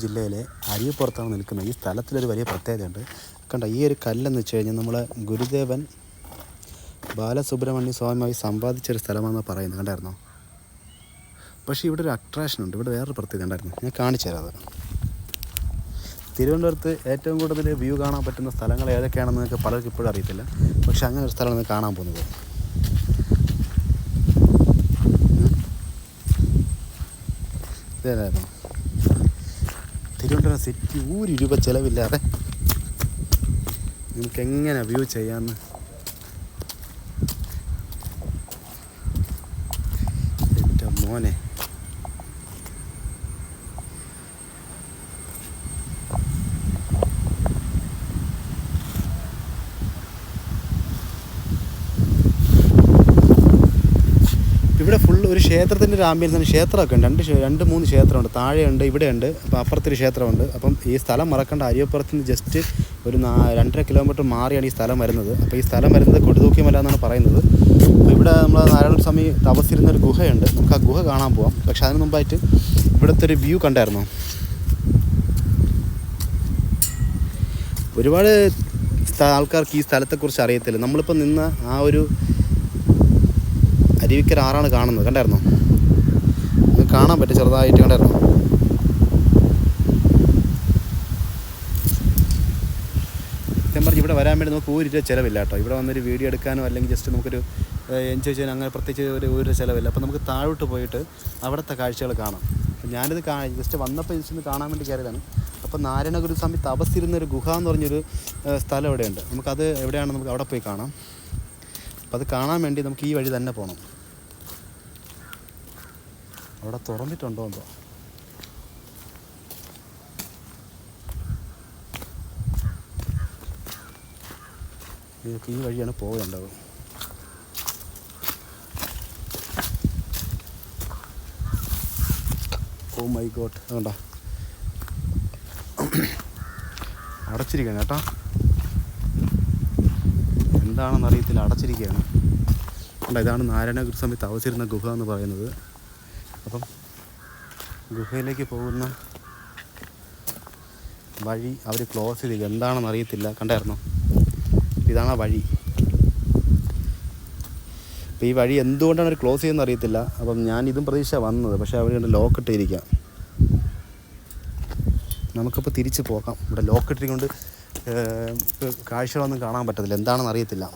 ജില്ലയിലെ അരിയപ്പുറത്താണ് നിൽക്കുന്നത്. ഈ സ്ഥലത്തിലൊരു വലിയ പ്രത്യേകതയുണ്ട്. കണ്ട ഈ ഒരു കല്ലെന്ന് വെച്ച് കഴിഞ്ഞാൽ നമ്മളെ ഗുരുദേവൻ ബാലസുബ്രഹ്മണ്യ സ്വാമിയുമായി സമ്പാദിച്ചൊരു സ്ഥലമാണെന്ന് പറയുന്നത്. കണ്ടായിരുന്നോ? പക്ഷേ ഇവിടെ ഒരു അട്രാക്ഷൻ ഉണ്ട്. ഇവിടെ വേറൊരു പ്രത്യേകത ഉണ്ടായിരുന്നു. ഞാൻ കാണിച്ചു തരാം. അത് തിരുവനന്തപുരത്ത് ഏറ്റവും കൂടുതൽ വ്യൂ കാണാൻ പറ്റുന്ന സ്ഥലങ്ങൾ ഏതൊക്കെയാണെന്ന് നിങ്ങൾക്ക് പലർക്കും ഇപ്പോഴും അറിയത്തില്ല. പക്ഷെ അങ്ങനെ ഒരു സ്ഥലമാണ് കാണാൻ പോകുന്നത്. ഇതേതായിരുന്നു തിരുവനന്തപുരം സിറ്റി. ഒരു രൂപ ചിലവില്ലാതെ നമുക്ക് എങ്ങനെ വ്യൂ ചെയ്യാമെന്ന്. എൻ്റെ മോനെ, ഇവിടെ ഫുൾ ഒരു ക്ഷേത്രത്തിൻ്റെ ഒരു ആംബിയൻസാണ്. ക്ഷേത്രമൊക്കെ ഉണ്ട്. രണ്ട് മൂന്ന് ക്ഷേത്രമുണ്ട്. താഴെയുണ്ട്, ഇവിടെയുണ്ട്. അപ്പോൾ അപ്പുറത്തൊരു ക്ഷേത്രമുണ്ട്. അപ്പം ഈ സ്ഥലം മറക്കേണ്ട. അരിയപ്പുറത്ത് നിന്ന് ജസ്റ്റ് ഒരു 2.5 കിലോമീറ്റർ മാറിയാണ് ഈ സ്ഥലം വരുന്നത്. അപ്പോൾ ഈ സ്ഥലം വരുന്നത് കൊടുതൂക്കിമല എന്നാണ് പറയുന്നത്. അപ്പോൾ ഇവിടെ നമ്മൾ നാരായണ സ്വാമി തപസ്സിരുന്നൊരു ഗുഹയുണ്ട്. നമുക്ക് ആ ഗുഹ കാണാൻ പോവാം. പക്ഷെ അതിന് മുമ്പായിട്ട് ഇവിടുത്തെ ഒരു വ്യൂ കണ്ടായിരുന്നോ? ഒരുപാട് ആൾക്കാർക്ക് ഈ സ്ഥലത്തെക്കുറിച്ച് അറിയത്തില്ല. നമ്മളിപ്പോൾ നിന്ന ആ ഒരു അരുവിക്കര ആറാണ് കാണുന്നത്. കണ്ടായിരുന്നോ? അത് കാണാൻ പറ്റും ചെറുതായിട്ട്. കണ്ടായിരുന്നോ? സത്യം പറഞ്ഞ് ഇവിടെ വരാൻ വേണ്ടി നമുക്ക് 1 രൂപ ചിലവില്ല കേട്ടോ. ഇവിടെ വന്നൊരു വീഡിയോ എടുക്കാനോ അല്ലെങ്കിൽ ജസ്റ്റ് നമുക്കൊരു എൻജോയ് ചെയ്യാൻ അങ്ങനെ പ്രത്യേകിച്ച് ഒരു രൂപ ചിലവില്ല. അപ്പോൾ നമുക്ക് താഴോട്ട് പോയിട്ട് അവിടുത്തെ കാഴ്ചകൾ കാണാം. അപ്പോൾ ഞാനിത് ജസ്റ്റ് വന്നപ്പോൾ ജസ്റ്റ് കാണാൻ വേണ്ടി കയറിയതാണ്. അപ്പോൾ നാരായണ ഗുരുസ്വാമി തപസ്സിരുന്നൊരു ഗുഹ എന്ന് പറഞ്ഞൊരു സ്ഥലം ഇവിടെയുണ്ട്. നമുക്കത് എവിടെയാണ് നമുക്ക് അവിടെ പോയി കാണാം. അപ്പോൾ അത് കാണാൻ വേണ്ടി നമുക്ക് ഈ വഴി തന്നെ പോകണം. അവിടെ തുറന്നിട്ടുണ്ടോ എന്തോ. ഇതൊക്കെ ഈ വഴിയാണ് പോകേണ്ടത്. ഓ മൈ ഗോഡ്, അതുകൊണ്ടാ അടച്ചിരിക്കുകയാണ് കേട്ടോ. എന്താണെന്ന് അറിയത്തില്ല, അടച്ചിരിക്കുകയാണ്. അല്ല, ഇതാണ് നാരായണ ഗുരുസ്വാമി തപസ്സിരുന്ന ഗുഹ എന്ന് പറയുന്നത്. അപ്പം ഗുഹയിലേക്ക് പോകുന്ന വഴി അവർ ക്ലോസ് ചെയ്തിരിക്കുക. എന്താണെന്ന് അറിയത്തില്ല. കണ്ടായിരുന്നോ? ഇതാണ് ആ വഴി. അപ്പോൾ ഈ വഴി എന്തുകൊണ്ടാണ് അവർ ക്ലോസ് ചെയ്യുന്നത് അറിയത്തില്ല. അപ്പം ഞാൻ ഇതും പ്രതീക്ഷ വന്നത്. പക്ഷേ അവർ ലോക്കിട്ടിരിക്കുക. നമുക്കിപ്പോൾ തിരിച്ച് പോകാം. ഇവിടെ ലോക്കിട്ടിരിക്കൊണ്ട് കാഴ്ചകളൊന്നും കാണാൻ പറ്റത്തില്ല. എന്താണെന്ന് അറിയത്തില്ല.